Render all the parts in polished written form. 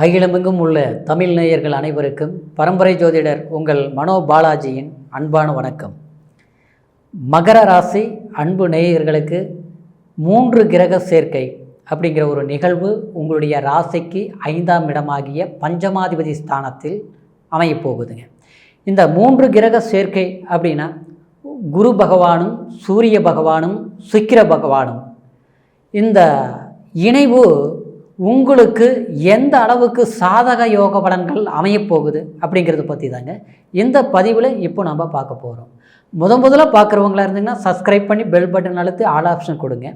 அகிலமெங்கும் உள்ள தமிழ் நேயர்கள் அனைவருக்கும் பரம்பரை ஜோதிடர் உங்கள் மனோ பாலாஜியின் அன்பான வணக்கம். மகர ராசி அன்பு நேயர்களுக்கு 3 கிரக சேர்க்கை அப்படிங்கிற ஒரு நிகழ்வு உங்களுடைய ராசிக்கு 5ஆம் இடமாகிய பஞ்சமாதிபதி ஸ்தானத்தில் அமையப்போகுதுங்க. இந்த 3 கிரக சேர்க்கை அப்படின்னா குரு பகவானும் சூரிய பகவானும் சுக்கிர பகவானும் இந்த இணைவு உங்களுக்கு எந்த அளவுக்கு சாதக யோக பலன்கள் அமையப்போகுது அப்படிங்கிறத பற்றி தாங்க இந்த பதிவில் இப்போ நம்ம பார்க்க போகிறோம். முதல்ல பார்க்குறவங்களா இருந்தீங்கன்னா சப்ஸ்கிரைப் பண்ணி பெல் பட்டன் அழுத்தி ஆல் ஆப்ஷன் கொடுங்க.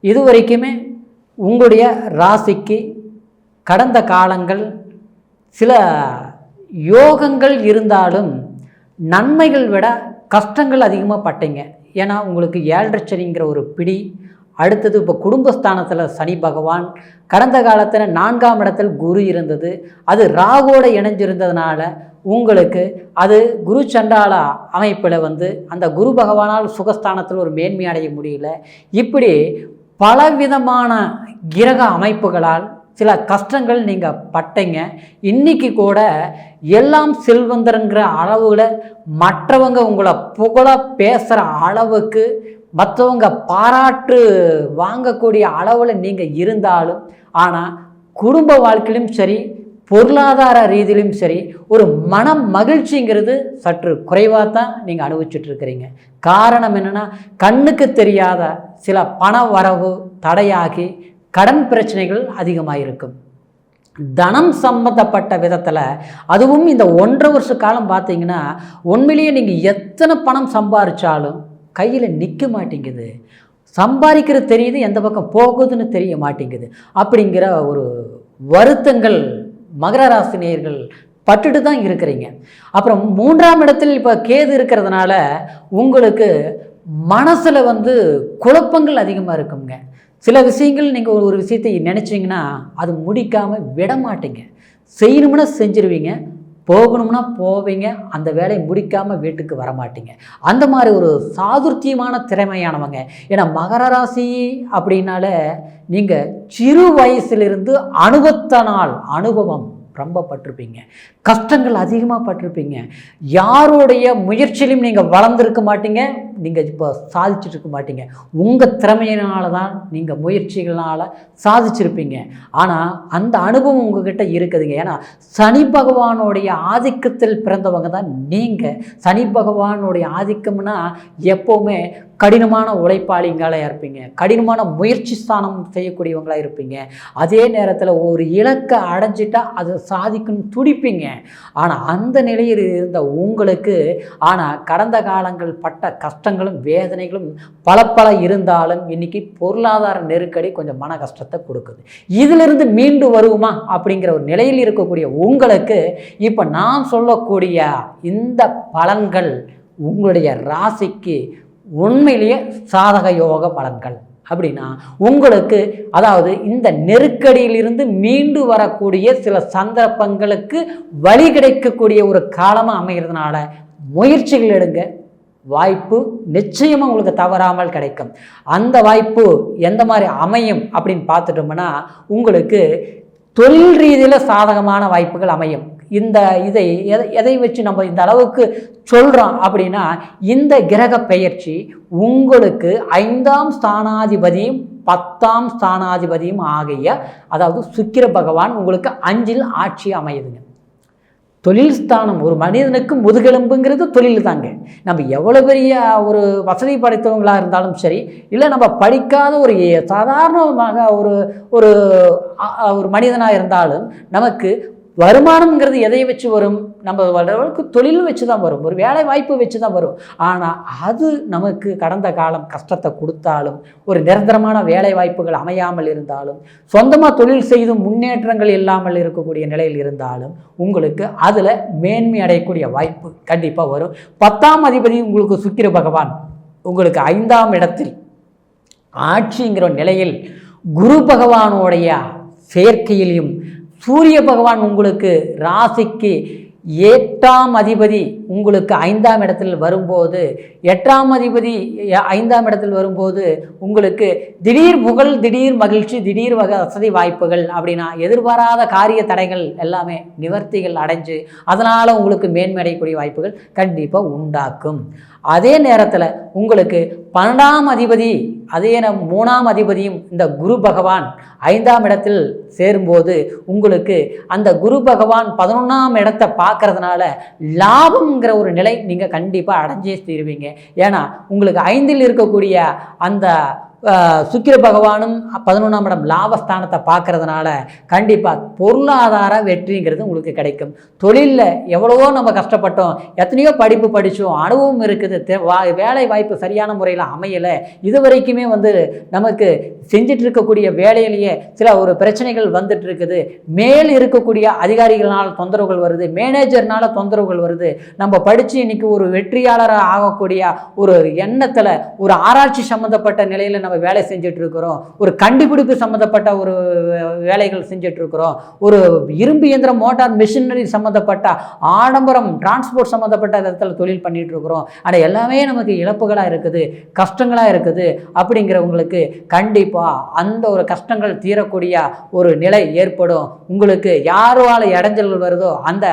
இது வரைக்குமே உங்களுடைய ராசிக்கு கடந்த காலங்கள் சில யோகங்கள் இருந்தாலும் நன்மைகள் விட கஷ்டங்கள் அதிகமாக பட்டீங்க. ஏன்னா உங்களுக்கு 7.5 சனிங்கிற ஒரு பிடி, அடுத்தது இப்போ குடும்பஸ்தானத்தில் சனி பகவான், கடந்த காலத்தில் 4ஆம் இடத்தில் குரு இருந்தது, அது ராகுவோட இணைஞ்சிருந்ததுனால உங்களுக்கு அது குரு சண்டால அமைப்பில் அந்த குரு பகவானால் சுகஸ்தானத்தில் ஒரு மேன்மை அடைய முடியல. இப்படி பலவிதமான கிரக அமைப்புகளால் சில கஷ்டங்கள் நீங்கள் பட்டீங்க. இன்றைக்கி கூட எல்லாம் செல்வந்தருங்கிற அளவில் மற்றவங்க உங்களை புகழ பேசுகிற அளவுக்கு மற்றவங்க பாராட்டு வாங்கக்கூடிய அளவில் நீங்கள் இருந்தாலும், ஆனால் குடும்ப வாழ்க்கையிலும் சரி பொருளாதார ரீதியிலும் சரி ஒரு மன மகிழ்ச்சிங்கிறது சற்று குறைவாக தான் நீங்கள் அனுபவிச்சுட்ருக்கிறீங்க. காரணம் என்னென்னா, கண்ணுக்கு தெரியாத சில பண வரவு தடையாகி கடன் பிரச்சனைகள் அதிகமாக இருக்கும். தனம் சம்பந்தப்பட்ட விதத்தில் அதுவும் இந்த 1.5 வருஷ காலம் பார்த்தீங்கன்னா உண்மையிலேயே நீங்கள் எத்தனை பணம் சம்பாதிச்சாலும் கையில் நிற்க மாட்டேங்குது. சம்பாதிக்கிறது தெரியுது, எந்த பக்கம் போகுதுன்னு தெரிய மாட்டேங்குது. அப்படிங்கிற ஒரு வருத்தங்கள் மகர ராசி நேயர்கள் பட்டுட்டு தான் இருக்கிறீங்க. அப்புறம் 3ஆம் இடத்தில் இப்போ கேது இருக்கிறதுனால உங்களுக்கு மனசில் குழப்பங்கள் அதிகமாக இருக்குங்க. சில விஷயங்கள் நீங்கள் ஒரு விஷயத்தை நினச்சிங்கன்னா அது முடிக்காமல் விட மாட்டீங்க. செய்யணும்னா செஞ்சிருவீங்க, போகணும்னா போவீங்க, அந்த வேலையை முடிக்காமல் வீட்டுக்கு வரமாட்டீங்க. அந்த மாதிரி ஒரு சாதுர்த்தியமான திறமையானவங்க. ஏன்னா மகர ராசி அப்படின்னால நீங்கள் சிறு வயசிலிருந்து அனுபவம் ரொம்ப பட்டிருப்பீங்க, கஷ்டங்கள் அதிகமாக பட்டிருப்பீங்க. யாருடைய முயற்சியிலும் நீங்கள் வளர்ந்துருக்க மாட்டீங்க, நீங்கள் இப்போ சாதிச்சுட்டு இருக்க மாட்டீங்க. உங்கள் திறமையினால தான் நீங்கள் முயற்சிகளால் சாதிச்சிருப்பீங்க. ஆனால் அந்த அனுபவம் உங்ககிட்ட இருக்குதுங்க. ஏன்னா சனி பகவானுடைய ஆதிக்கத்தில் பிறந்தவங்க தான் நீங்கள். சனி பகவானுடைய ஆதிக்கம்னா எப்போவுமே கடினமான உழைப்பாளிங்களாக இருப்பீங்க, கடினமான முயற்சி ஸ்தானம் செய்யக்கூடியவங்களாக இருப்பீங்க. அதே நேரத்தில் ஒரு இலக்கை அடைஞ்சிட்டா அதை சாதிக்கணும்னு துடிப்பீங்க. ஆனால் அந்த நிலையில் இருந்த உங்களுக்கு கடந்த காலங்கள் பட்ட கஷ்டங்களும் வேதனைகளும் பல இருந்தாலும் இன்றைக்கி பொருளாதார நெருக்கடி கொஞ்சம் மன கஷ்டத்தை கொடுக்குது. இதிலிருந்து மீண்டு வருவோமா அப்படிங்கிற ஒரு நிலையில் இருக்கக்கூடிய உங்களுக்கு இப்போ நான் சொல்லக்கூடிய இந்த பலன்கள் உங்களுடைய ராசிக்கு உண்மையிலேயே சாதக யோக பலன்கள். அப்படின்னா உங்களுக்கு அதாவது இந்த நெருக்கடியிலிருந்து மீண்டு வரக்கூடிய சில சந்தர்ப்பங்களுக்கு வழி கிடைக்கக்கூடிய ஒரு காலமாக அமைகிறதுனால முயற்சிகள் எடுங்க, வாய்ப்பு நிச்சயமாக உங்களுக்கு தவறாமல் கிடைக்கும். அந்த வாய்ப்பு எந்த மாதிரி அமையும் அப்படின்னு பார்த்துட்டோம்னா உங்களுக்கு தொழில் ரீதியில் சாதகமான வாய்ப்புகள் அமையும். எதை வச்சு நம்ம இந்த அளவுக்கு சொல்கிறோம் அப்படின்னா, இந்த கிரக பெயர்ச்சி உங்களுக்கு 5ஆம் ஸ்தானாதிபதியும் 10ஆம் ஸ்தானாதிபதியும் ஆகிய அதாவது சுக்கிர பகவான் உங்களுக்கு 5இல் ஆட்சி அமையுதுங்க. தொழில் ஸ்தானம் ஒரு மனிதனுக்கு முதுகெலும்புங்கிறது தொழில் தாங்க. நம்ம எவ்வளோ பெரிய ஒரு வசதி படைத்தவங்களாக இருந்தாலும் சரி, இல்லை நம்ம படிக்காத ஒரு சாதாரணமாக ஒரு மனிதனாக இருந்தாலும் நமக்கு வருமானம்ங்கிறது எதை வச்சு வரும்? நம்ம வளர்க்கு தொழில் வச்சு தான் வரும், ஒரு வேலை வாய்ப்பு வச்சு தான் வரும். ஆனால் அது நமக்கு கடந்த காலம் கஷ்டத்தை கொடுத்தாலும், ஒரு நிரந்தரமான வேலை வாய்ப்புகள் அமையாமல் இருந்தாலும், சொந்தமாக தொழில் செய்து முன்னேற்றங்கள் இல்லாமல் இருக்கக்கூடிய நிலையில் இருந்தாலும் உங்களுக்கு அதில் மேன்மை அடையக்கூடிய வாய்ப்பு கண்டிப்பாக வரும். 10ஆம் அதிபதி உங்களுக்கு சுக்கிர பகவான் உங்களுக்கு 5ஆம் இடத்தில் ஆட்சிங்கிற நிலையில் குரு பகவானுடைய சேர்க்கையிலையும், சூரிய பகவான் உங்களுக்கு ராசிக்கு 8ஆம் அதிபதி உங்களுக்கு 5ஆம் இடத்தில் வரும்போது, 8ஆம் அதிபதி 5ஆம் இடத்தில் வரும்போது உங்களுக்கு திடீர் புகழ், திடீர் மகிழ்ச்சி, திடீர் வசதி வாய்ப்புகள் அப்படின்னா எதிர்பாராத காரிய தடைகள் எல்லாமே நிவர்த்திகள் அடைஞ்சு அதனால் உங்களுக்கு மேன்மை அடையக்கூடிய வாய்ப்புகள் கண்டிப்பாக உண்டாக்கும். அதே நேரத்தில் உங்களுக்கு 12ஆம் அதிபதி அதே 3ஆம் அதிபதியும் இந்த குரு பகவான் 5ஆம் இடத்தில் சேரும்போது உங்களுக்கு அந்த குரு பகவான் 11ஆம் இடத்தை பார்க்கறதுனால லாபம்ங்கிற ஒரு நிலை நீங்கள் கண்டிப்பாக அடைஞ்சே தீருவீங்க. ஏன்னா உங்களுக்கு 5இல் இருக்கக்கூடிய அந்த சுக்கிர பகவானும் 11ஆம் இடம் லாபஸ்தானத்தை பார்க்கறதுனால கண்டிப்பாக பொருளாதார வெற்றிங்கிறது உங்களுக்கு கிடைக்கும். தொழிலில் எவ்வளவோ நம்ம கஷ்டப்பட்டோம், எத்தனையோ படிப்பு படித்தோம், அனுபவம் இருக்குது, வேலை வாய்ப்பு சரியான முறையில் அமையலை, இது வரைக்குமே நமக்கு செஞ்சிட்டு இருக்கக்கூடிய வேலையிலேயே சில ஒரு பிரச்சனைகள் வந்துட்டு இருக்குது, மேல் இருக்கக்கூடிய அதிகாரிகளால் தொந்தரவுகள் வருது, மேனேஜர்னால தொந்தரவுகள் வருது, நம்ம படித்து இன்னைக்கு ஒரு வெற்றியாளராக ஆகக்கூடிய ஒரு எண்ணத்தில் ஒரு ஆராய்ச்சி சம்மந்தப்பட்ட நிலையில் நம்ம வேலை செஞ்சுட்டு இருக்கிறோம், ஒரு கண்டுபிடிப்பு சம்மந்தப்பட்ட ஒரு வேலைகள் செஞ்சுட்டு இருக்கிறோம், ஒரு இரும்பு இயந்திரம் மோட்டார் மிஷினரி சம்மந்தப்பட்ட ஆடம்பரம் டிரான்ஸ்போர்ட் சம்மந்தப்பட்ட விதத்தில் தொழில் பண்ணிட்டு இருக்கிறோம். ஆனால் எல்லாமே நமக்கு இழப்புகளாக இருக்குது, கஷ்டங்களாக இருக்குது. அப்படிங்கிறவங்களுக்கு கண்டிப்பாக அந்த ஒரு கஷ்டங்கள் தீரக்கூடிய ஒரு நிலை ஏற்படும். உங்களுக்கு யாரால இடைஞ்சல்கள் வருதோ அந்த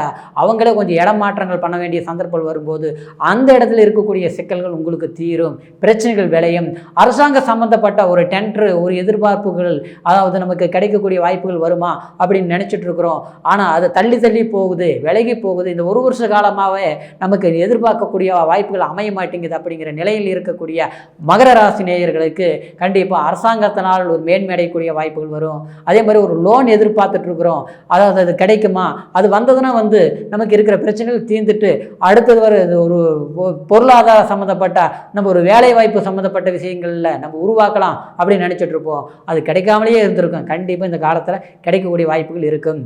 அவங்களே கொஞ்சம் இடம் மாற்றங்கள் பண்ண வேண்டிய சந்தர்ப்பங்கள் வரும்போது அந்த இடத்துல இருக்கக்கூடிய சிக்கல்கள் உங்களுக்கு தீரும், பிரச்சனைகள் விளையும். அரசாங்க சம்பந்தப்பட்ட ஒரு டெண்டர், ஒரு எதிர்பார்ப்புகள், அதாவது நமக்கு கிடைக்கக்கூடிய வாய்ப்புகள் வருமா அப்படின்னு நினச்சிட்டு இருக்கிறோம். ஆனால் அது தள்ளி தள்ளி போகுது, விலகி போகுது. இந்த ஒரு வருஷ காலமாகவே நமக்கு எதிர்பார்க்கக்கூடிய வாய்ப்புகள் அமைய மாட்டேங்குது. அப்படிங்கிற நிலையில் இருக்கக்கூடிய மகர ராசி நேயர்களுக்கு கண்டிப்பாக அரசாங்கத்தினால் ஒரு மேன்மை அடையக்கூடிய வாய்ப்புகள் வரும். அதே மாதிரி ஒரு லோன் எதிர்பார்த்துட்டு இருக்கிறோம், அதாவது அது கிடைக்குமா, அது வந்ததுன்னா நமக்கு இருக்கிற பிரச்சனைகள் தீர்ந்துட்டு அடுத்தது ஒரு பொருளாதார சம்மந்தப்பட்ட நம்ம ஒரு வேலை வாய்ப்பு சம்மந்தப்பட்ட விஷயங்கள்ல நம்ம உருவாக்கலாம் அப்படின்னு நினச்சிட்டு இருப்போம். அது கிடைக்காமலேயே இருந்திருக்கும். கண்டிப்பாக இந்த காலத்தில் கிடைக்கக்கூடிய வாய்ப்புகள் இருக்கும்.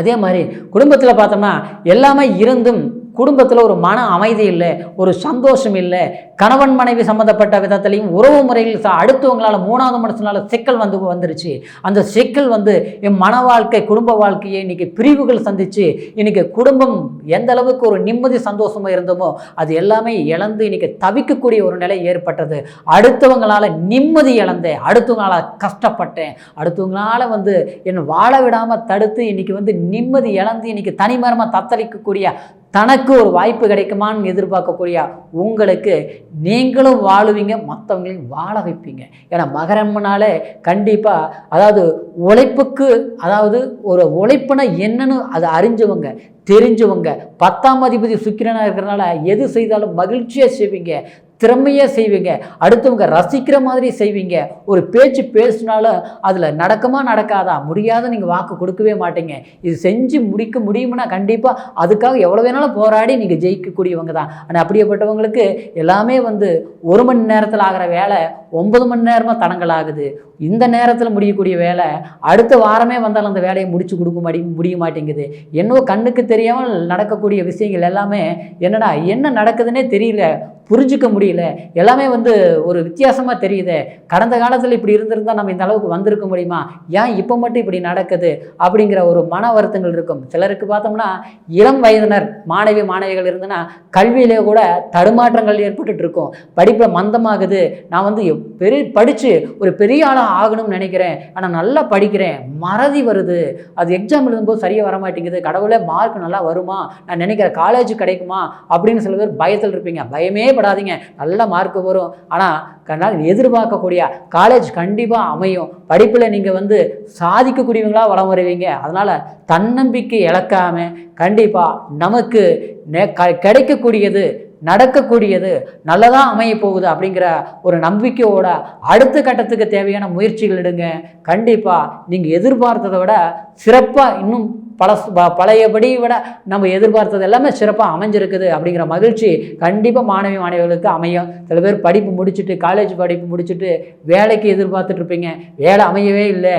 அதே மாதிரி குடும்பத்தில் பார்த்தோம்னா எல்லாமே இருந்தும் குடும்பத்தில் ஒரு மன அமைதி இல்லை, ஒரு சந்தோஷம் இல்லை, கணவன் மனைவி சம்மந்தப்பட்ட விதத்திலையும் உறவு முறையில் அடுத்தவங்களால் 3வது மனுஷனால சிக்கல் வந்துருச்சு. அந்த சிக்கல் என் மன வாழ்க்கை, குடும்ப வாழ்க்கையை இன்னைக்கு பிரிவுகள் சந்திச்சு இன்னைக்கு குடும்பம் எந்த அளவுக்கு ஒரு நிம்மதி சந்தோஷமாக இருந்தோமோ அது எல்லாமே இழந்து இன்னைக்கு தவிக்கக்கூடிய ஒரு நிலை ஏற்பட்டது. அடுத்தவங்களால் நிம்மதி இழந்தேன், அடுத்தவங்களால் கஷ்டப்பட்டேன், அடுத்தவங்களால் என்னை வாழ விடாமல் தடுத்து இன்னைக்கு நிம்மதி இழந்து இன்னைக்கு தனிமரமாக தத்தளிக்கக்கூடிய தனக்கு ஒரு வாய்ப்பு கிடைக்குமான்னு எதிர்பார்க்கக்கூடிய உங்களுக்கு நீங்களும் வாழுவீங்க, மற்றவங்களையும் வாழ வைப்பீங்க. ஏன்னா மகரம்னாலே கண்டிப்பாக அதாவது உழைப்புக்கு, அதாவது ஒரு உழைப்புனா என்னன்னு அதை அறிஞ்சவங்க, தெரிஞ்சவங்க. 10ஆம் அதிபதி சுக்கிரனாக இருக்கிறனால எது செய்தாலும் மகிழ்ச்சியாக செய்வீங்க, திறமையாக செய்வீங்க, அடுத்தவங்க ரசிக்கிற மாதிரி செய்வீங்க. ஒரு பேச்சு பேசினாலும் அதில் நடக்குமா நடக்காதா, முடியாத நீங்கள் வாக்கு கொடுக்கவே மாட்டீங்க. இது செஞ்சு முடிக்க முடியும்னா கண்டிப்பாக அதுக்காக எவ்வளோ வேணாலும் போராடி நீங்கள் ஜெயிக்கக்கூடியவங்க தான். ஆனால் அப்படியேப்பட்டவங்களுக்கு எல்லாமே 1 மணி நேரத்தில் ஆகிற வேலை 9 மணி நேரமாக தடங்கள் ஆகுது. இந்த நேரத்தில் முடியக்கூடிய வேலை அடுத்த வாரமே வந்தாலும் அந்த வேலையை முடிச்சு கொடுக்க முடிய மாட்டேங்குது. என்னவோ கண்ணுக்கு தெரியாமல் நடக்கக்கூடிய விஷயங்கள் எல்லாமே என்னடா என்ன நடக்குதுன்னே தெரியல, புரிஞ்சிக்க முடியல, எல்லாமே ஒரு வித்தியாசமாக தெரியுது. கடந்த காலத்தில் இப்படி இருந்திருந்தால் நம்ம இந்த அளவுக்கு வந்திருக்க முடியுமா, ஏன் இப்போ மட்டும் இப்படி நடக்குது அப்படிங்கிற ஒரு மன வருத்தங்கள் இருக்கும். சிலருக்கு பார்த்தோம்னா இளம் வயதினர் மாணவிகள் இருந்ததுன்னா கல்வியிலே கூட தடுமாற்றங்கள் ஏற்பட்டுட்டு இருக்கும். படிப்பில் மந்தமாகுது, நான் படித்து ஒரு பெரிய ஆளாக ஆகணும்னு நினைக்கிறேன், ஆனால் நல்லா படிக்கிறேன், மறதி வருது, அது எக்ஸாம் எழுதும்போது சரியாக வர மாட்டேங்குது, கடவுளே மார்க் நல்லா வருமா, நான் நினைக்கிற காலேஜ் கிடைக்குமா அப்படின்னு சில பேர் பயத்தில் இருப்பீங்க. பயமே படாதீங்க, நல்ல மார்க் வரும். ஆனால் எதிர்பார்க்கக்கூடிய காலேஜ் கண்டிப்பாக அமையும். படிப்பில் நீங்கள் சாதிக்கக்கூடியவங்களா வளம் வருவீங்க. அதனால் தன்னம்பிக்கை இழக்காமல் கண்டிப்பாக நமக்கு கிடைக்கக்கூடியது, நடக்கக்கூடியது நல்லதாக அமைய போகுது அப்படிங்கிற ஒரு நம்பிக்கையோட அடுத்த கட்டத்துக்கு தேவையான முயற்சிகள் எடுங்க. கண்டிப்பாக நீங்கள் எதிர்பார்த்ததை விட சிறப்பாக, இன்னும் பழையபடி விட நம்ம எதிர்பார்த்தது எல்லாமே சிறப்பாக அமைஞ்சிருக்குது அப்படிங்கிற மகிழ்ச்சி கண்டிப்பாக மாணவிகளுக்கு அமையும். சில பேர் படிப்பு முடிச்சுட்டு, காலேஜ் படிப்பு முடிச்சுட்டு வேலைக்கு எதிர்பார்த்துட்டு இருப்பீங்க, வேலை அமையவே இல்லை,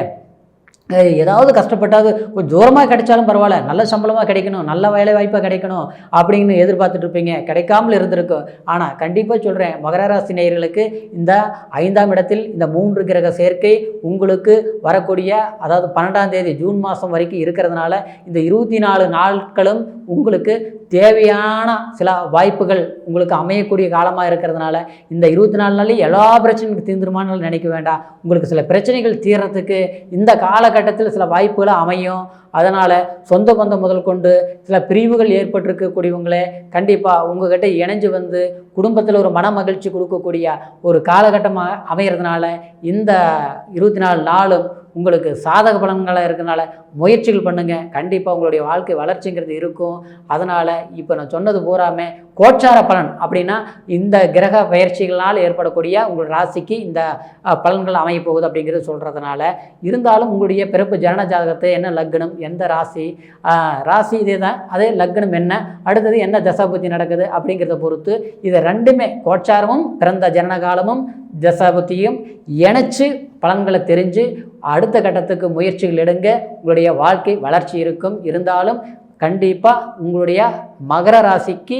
ஏதாவது கஷ்டப்பட்டாவது கொஞ்சம் தூரமாக கிடைச்சாலும் பரவாயில்ல, நல்ல சம்பளமாக கிடைக்கணும், நல்ல வேலை வாய்ப்பாக கிடைக்கணும் அப்படின்னு எதிர்பார்த்துட்டு இருப்பீங்க. கிடைக்காமல் இருந்திருக்கும். ஆனால் கண்டிப்பாக சொல்கிறேன், மகர ராசி நேயர்களுக்கு இந்த 5ஆம் இடத்தில் இந்த 3 கிரக சேர்க்கை உங்களுக்கு வரக்கூடிய, அதாவது 12ஆம் தேதி ஜூன் மாதம் வரைக்கும் இருக்கிறதுனால இந்த 24 நாட்களும் உங்களுக்கு தேவையான சில வாய்ப்புகள் உங்களுக்கு அமையக்கூடிய காலமாக இருக்கிறதுனால இந்த 24 நாள்லேயும் எல்லா பிரச்சனைக்கும் தீர்ந்துருமான்னு நினைக்க வேண்டாம். உங்களுக்கு சில பிரச்சனைகள் தீர்றதுக்கு இந்த காலகட்டத்தில் சில வாய்ப்புகளை அமையும். அதனால் சொந்த பந்தம் முதல் கொண்டு சில பிரிவுகள் ஏற்பட்டிருக்கக்கூடியவங்களே கண்டிப்பாக உங்கள்கிட்ட இணைஞ்சு வந்து குடும்பத்தில் ஒரு மன மகிழ்ச்சி கொடுக்கக்கூடிய ஒரு காலகட்டமாக அமைகிறதுனால இந்த 24 நாளும் உங்களுக்கு சாதக பலன்களாக இருக்கிறதுனால முயற்சிகள் பண்ணுங்கள். கண்டிப்பாக உங்களுடைய வாழ்க்கை வளர்ச்சிங்கிறது இருக்கும். அதனால் இப்போ நான் சொன்னது பூராமே கோச்சார பலன் அப்படின்னா இந்த கிரக பயிற்சிகளால் ஏற்படக்கூடிய உங்கள் ராசிக்கு இந்த பலன்கள் அமையப்போகுது அப்படிங்கிறது சொல்கிறதுனால, இருந்தாலும் உங்களுடைய பிறப்பு ஜனன ஜாதகத்தை என்ன லக்னம், எந்த ராசி, ராசி இதே தான், அதே லக்னம் என்ன, அடுத்தது என்ன தசாபுத்தி நடக்குது அப்படிங்கிறத பொறுத்து இதை ரெண்டுமே கோச்சாரமும் பிறந்த ஜனனகாலமும் தசாபுத்தியும் இணைச்சு பலன்களை தெரிஞ்சு அடுத்த கட்டத்துக்கு முயற்சிகள் எடுங்க. உங்களுடைய வாழ்க்கை வளர்ச்சி இருக்கும். இருந்தாலும் கண்டிப்பாக உங்களுடைய மகர ராசிக்கு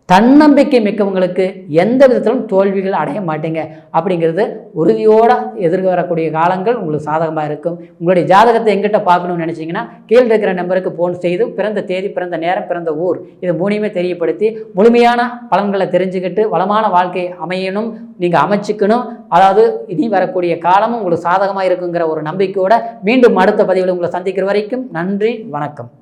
தன்னம்பிக்கை மிக்கவங்களுக்கு எந்த விதத்திலும் தோல்விகள் அடைய மாட்டீங்க அப்படிங்கிறது உறுதியோடு எதிர்வரக்கூடிய காலங்கள் உங்களுக்கு சாதகமாக இருக்கும். உங்களுடைய ஜாதகத்தை எங்கிட்ட பார்க்கணும்னு நினச்சிங்கன்னா கீழே இருக்கிற நம்பருக்கு ஃபோன் செய்து பிறந்த தேதி, பிறந்த நேரம், பிறந்த ஊர் இது மூணையுமே தெரியப்படுத்தி முழுமையான பலன்களை தெரிஞ்சுக்கிட்டு வளமான வாழ்க்கை அமையணும், நீங்கள் அமைச்சிக்கணும். அதாவது இனி வரக்கூடிய காலமும் உங்களுக்கு சாதகமாக இருக்குங்கிற ஒரு நம்பிக்கையோடு மீண்டும் அடுத்த பதிவில் உங்களை சந்திக்கிற வரைக்கும் நன்றி, வணக்கம்.